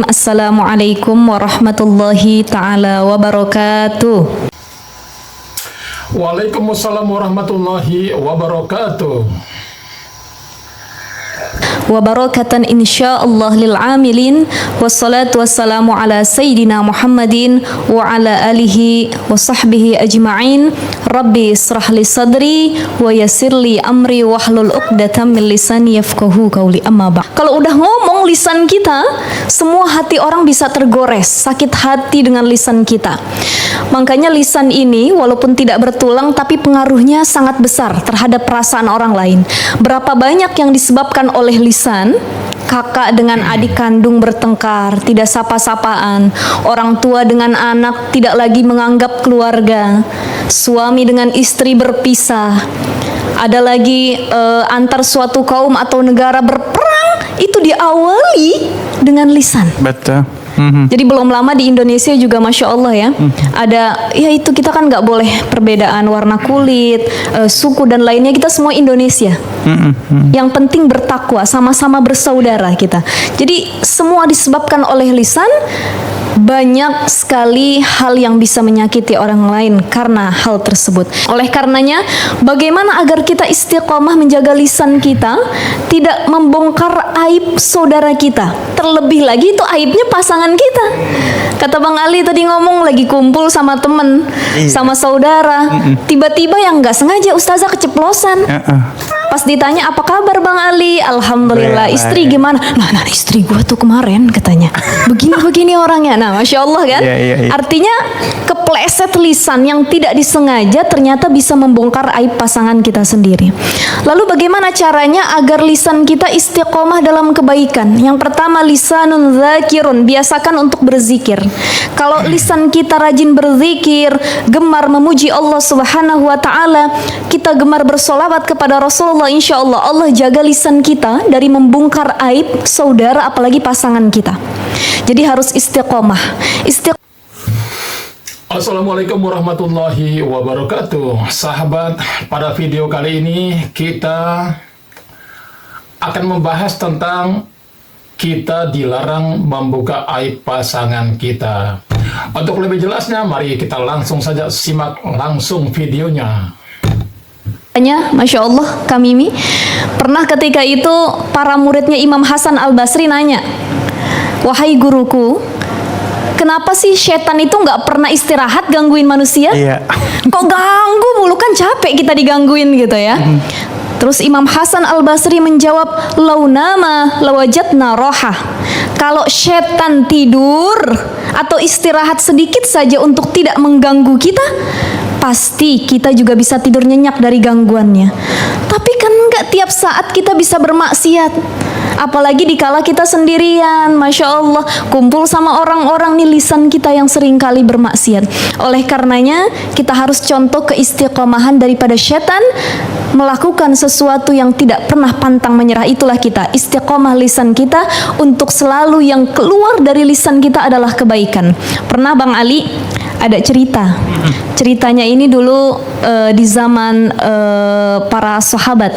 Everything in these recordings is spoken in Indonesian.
Assalamualaikum warahmatullahi ta'ala wabarakatuh. Waalaikumsalam warahmatullahi wabarakatuh. Wabarakatan insyaallah lil amilin. Wassalatu wassalamu ala sayyidina Muhammadin wa ala alihi wa sahbihi ajma'in. Rabbi israh li sadri wa yassir li amri wahlul 'uqdatam min lisani yafqahu qawli. Amma ba'd. Kalau udah ngomong lisan kita, semua hati orang bisa tergores, sakit hati dengan lisan kita. Makanya lisan ini walaupun tidak bertulang tapi pengaruhnya sangat besar terhadap perasaan orang lain. Berapa banyak yang disebabkan oleh lisan? Kakak dengan adik kandung bertengkar, tidak sapa-sapaan. Orang tua dengan anak tidak lagi menganggap keluarga. Suami dengan istri berpisah. Ada lagi antar suatu kaum atau negara berperang, itu diawali dengan lisan. Betul. Jadi belum lama di Indonesia juga Masya Allah ya, ada ya itu kita kan nggak boleh perbedaan warna kulit, suku dan lainnya, kita semua Indonesia. Yang penting bertakwa, sama-sama bersaudara kita. Jadi semua disebabkan oleh lisan. Banyak sekali hal yang bisa menyakiti orang lain karena hal tersebut. Oleh karenanya, bagaimana agar kita istiqomah menjaga lisan kita, tidak membongkar aib saudara kita. Terlebih lagi itu aibnya pasangan kita. Kata Bang Ali tadi ngomong lagi kumpul sama temen, sama saudara, tiba-tiba yang nggak sengaja ustazah keceplosan. Pas ditanya apa kabar Bang Ali, alhamdulillah. Istri gimana? Nah istri gua tuh kemarin katanya begini-begini orangnya. Nah Masya Allah kan. Artinya kepleset lisan yang tidak disengaja ternyata bisa membongkar aib pasangan kita sendiri. Lalu bagaimana caranya agar lisan kita istiqomah dalam kebaikan? Yang pertama, lisanun dzakirun, biasakan untuk berzikir. Kalau lisan kita rajin berzikir, gemar memuji Allah Subhanahu wa taala, kita gemar bersolawat kepada Rasulullah, insya Allah Allah jaga lisan kita dari membongkar aib saudara apalagi pasangan kita. Jadi harus istiqomah. Assalamualaikum warahmatullahi wabarakatuh. Sahabat, pada video kali ini kita akan membahas tentang kita dilarang membuka aib pasangan kita. Untuk lebih jelasnya, mari kita langsung saja simak langsung videonya. Masya Allah, Kak Mimi pernah ketika itu para muridnya Imam Hasan Al-Basri nanya, wahai guruku, kenapa sih setan itu nggak pernah istirahat gangguin manusia? Kok ganggu mulu, kan capek kita digangguin gitu ya. Terus Imam Hasan Al-Basri menjawab, launama lawajatna rohah. Kalau setan tidur atau istirahat sedikit saja untuk tidak mengganggu kita, pasti kita juga bisa tidur nyenyak dari gangguannya. Tapi kan nggak tiap saat kita bisa bermaksiat. Apalagi dikala kita sendirian, Masya Allah, kumpul sama orang-orang, nih lisan kita yang sering kali bermaksiat. Oleh karenanya, kita harus contoh keistiqomahan daripada setan, melakukan sesuatu yang tidak pernah pantang menyerah. Itulah kita, istiqomah lisan kita, untuk selalu yang keluar dari lisan kita adalah kebaikan. Pernah Bang Ali ada cerita. Ceritanya ini dulu di zaman para sahabat,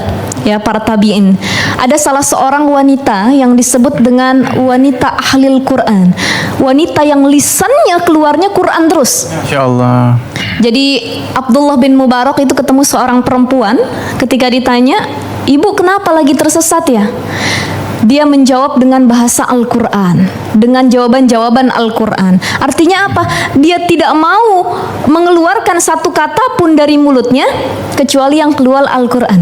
ya, para tabi'in. Ada salah seorang wanita yang disebut dengan wanita ahlil Quran. Wanita yang lisannya keluarnya Quran terus. Masya Allah. Jadi Abdullah bin Mubarak itu ketemu seorang perempuan. Ketika ditanya, ibu kenapa lagi tersesat ya? Dia menjawab dengan bahasa Al-Quran, dengan jawaban-jawaban Al-Quran. Artinya apa? Dia tidak mau mengeluarkan satu kata pun dari mulutnya kecuali yang keluar Al-Quran.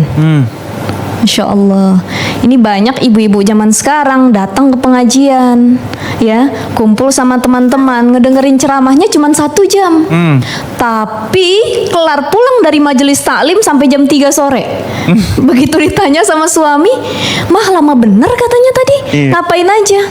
Masya Allah. Ini banyak ibu-ibu zaman sekarang datang ke pengajian, ya, kumpul sama teman-teman, ngedengerin ceramahnya cuma 1 jam. Tapi kelar pulang dari majelis taklim sampai jam 3 sore. Begitu ditanya sama suami, mah lama bener katanya tadi. Ngapain aja?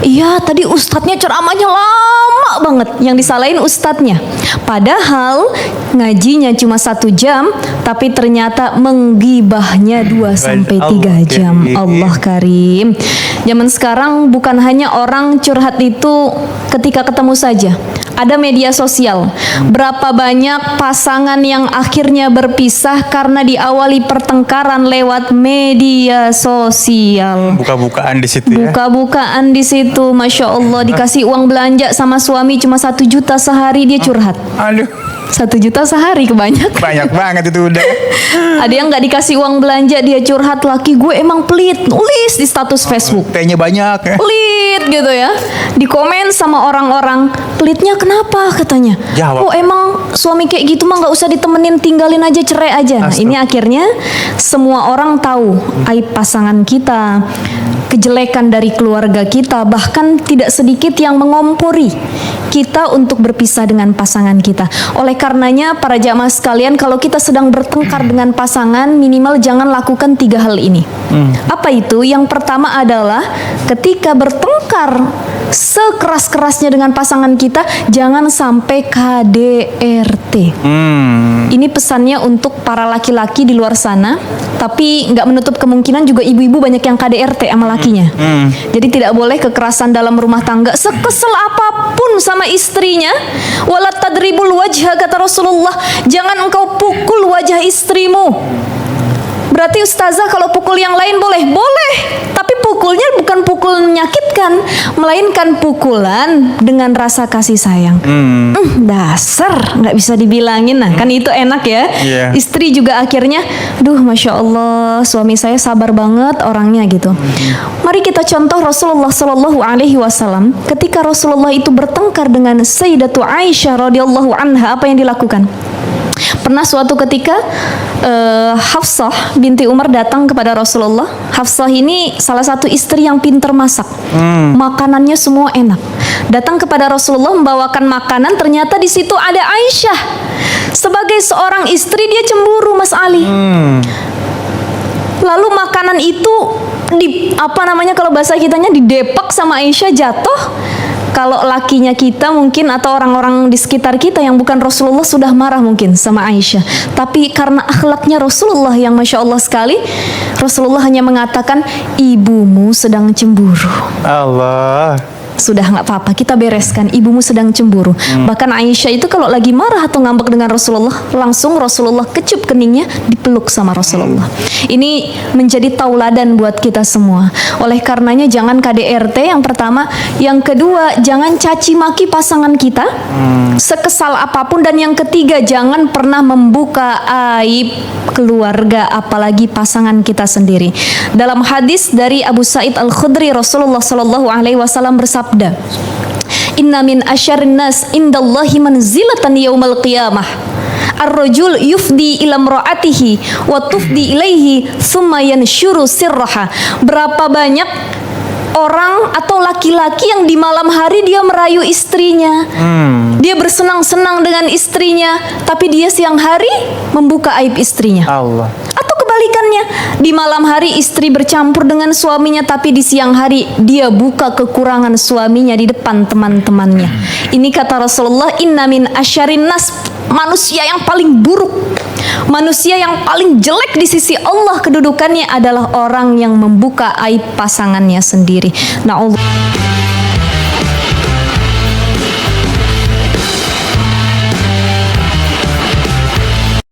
Iya, tadi ustadznya ceramahnya lama lama banget, yang disalahin ustadznya. Padahal ngajinya cuma 1 jam, tapi ternyata menggibahnya 2 sampai 3 jam. Allah Karim. Zaman sekarang bukan hanya orang curhat itu ketika ketemu saja. Ada media sosial. Berapa banyak pasangan yang akhirnya berpisah karena diawali pertengkaran lewat media sosial. Buka-bukaan di situ ya. Buka-bukaan di situ, Masya Allah. Dikasih uang belanja sama suami cuma 1 juta sehari, dia curhat. Aduh, 1 juta sehari kebanyakan. banyak banget itu udah. Ada yang nggak dikasih uang belanja, dia curhat, laki gue emang pelit, nulis di status Facebook. T-nya banyak ya. Pelit gitu ya. Di komen sama orang-orang, pelitnya kenapa katanya? Jawab. Oh emang suami kayak gitu mah nggak usah ditemenin, tinggalin aja, cerai aja. Nah, ini akhirnya semua orang tahu aib pasangan kita, kejelekan dari keluarga kita, bahkan tidak sedikit yang mengompori kita untuk berpisah dengan pasangan kita. Oleh karenanya para jamaah sekalian, kalau kita sedang bertengkar dengan pasangan, minimal jangan lakukan 3 hal ini. Apa itu? Yang pertama adalah ketika bertengkar sekeras-kerasnya dengan pasangan kita, jangan sampai KDRT. Ini pesannya untuk para laki-laki di luar sana, tapi nggak menutup kemungkinan juga ibu-ibu banyak yang KDRT sama lakinya. Jadi tidak boleh kekerasan dalam rumah tangga, sekesel apapun sama istrinya. Wala tadribul wajha, kata Rasulullah, jangan engkau pukul wajah istrimu. Berarti ustazah kalau pukul yang lain boleh? Boleh, tapi pukulnya bukan pukul menyakitkan, melainkan pukulan dengan rasa kasih sayang. Dasar, nggak bisa dibilangin. Nah, kan itu enak ya. Yeah. Istri juga akhirnya, duh Masya Allah, suami saya sabar banget orangnya gitu. Mari kita contoh Rasulullah Shallallahu Alaihi Wasallam. Ketika Rasulullah itu bertengkar dengan Sayyidatu Aisyah radhiyallahu anha, apa yang dilakukan? Pernah suatu ketika Hafsah binti Umar datang kepada Rasulullah. Hafsah ini salah satu istri yang pintar masak. Makanannya semua enak. Datang kepada Rasulullah membawakan makanan, ternyata di situ ada Aisyah. Sebagai seorang istri dia cemburu, Mas Ali. Lalu makanan itu kalau bahasa kitanya didepak sama Aisyah, jatuh. Kalau lakinya kita mungkin atau orang-orang di sekitar kita yang bukan Rasulullah sudah marah mungkin sama Aisyah. Tapi karena akhlaknya Rasulullah yang Masya Allah sekali, Rasulullah hanya mengatakan, ibumu sedang cemburu. Allah. Sudah, nggak apa-apa, kita bereskan, ibumu sedang cemburu. Bahkan Aisyah itu kalau lagi marah atau ngambek dengan Rasulullah, langsung Rasulullah kecup keningnya, dipeluk sama Rasulullah. Ini menjadi tauladan buat kita semua. Oleh karenanya jangan KDRT yang pertama. Yang kedua, jangan caci maki pasangan kita sekesal apapun. Dan yang ketiga, jangan pernah membuka aib keluarga, apalagi pasangan kita sendiri. Dalam hadis dari Abu Sa'id Al-Khudri, Rasulullah Shallallahu Alaihi Wasallam bersabda, inna min asyarin nas indallahi manzilatan yaumal qiyamah ar-rajul yufdi ila imra'atihi wa tufdi ilaihi thumma yanshuru sirraha. Berapa banyak orang atau laki-laki yang di malam hari dia merayu istrinya, dia bersenang-senang dengan istrinya, tapi dia siang hari membuka aib istrinya. Allah. Atau kebalikannya, di malam hari istri bercampur dengan suaminya, tapi di siang hari dia buka kekurangan suaminya di depan teman-temannya. Ini kata Rasulullah, inna min asyarin nas, manusia yang paling buruk, manusia yang paling jelek di sisi Allah kedudukannya adalah orang yang membuka aib pasangannya sendiri. Na'udzubillah.